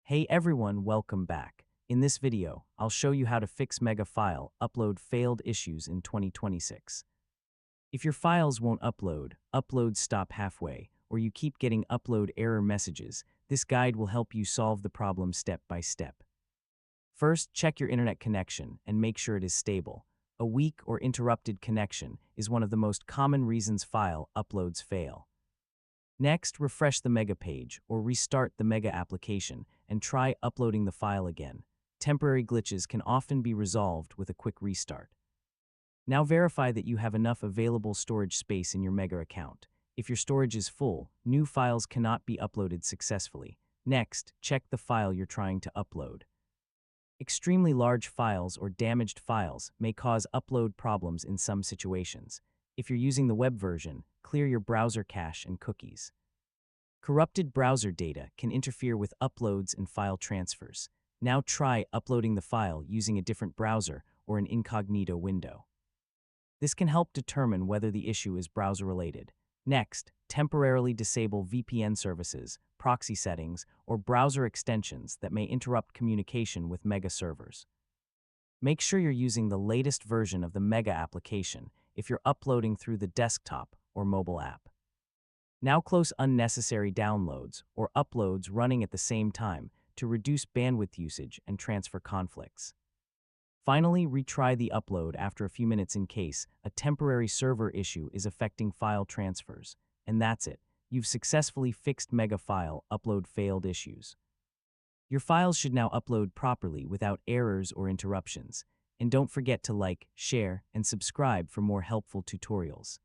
Hey everyone, welcome back. In this video, I'll show you how to fix mega file upload failed issues in 2026. If your files won't upload, uploads stop halfway, or you keep getting upload error messages, this guide will help you solve the problem step by step. First, check your internet connection and make sure it is stable. A weak or interrupted connection is one of the most common reasons file uploads fail. Next, refresh the Mega page or restart the Mega application and try uploading the file again. Temporary glitches can often be resolved with a quick restart. Now verify that you have enough available storage space in your Mega account. If your storage is full, new files cannot be uploaded successfully. Next, check the file you're trying to upload. Extremely large files or damaged files may cause upload problems in some situations. If you're using the web version, clear your browser cache and cookies. Corrupted browser data can interfere with uploads and file transfers. Now try uploading the file using a different browser or an incognito window. This can help determine whether the issue is browser-related. Next, temporarily disable VPN services, proxy settings, or browser extensions that may interrupt communication with Mega servers. Make sure you're using the latest version of the Mega application if you're uploading through the desktop or mobile app. Now close unnecessary downloads or uploads running at the same time to reduce bandwidth usage and transfer conflicts. Finally, retry the upload after a few minutes in case a temporary server issue is affecting file transfers. And that's it. You've successfully fixed Mega file upload failed issues. Your files should now upload properly without errors or interruptions. And don't forget to like, share, and subscribe for more helpful tutorials.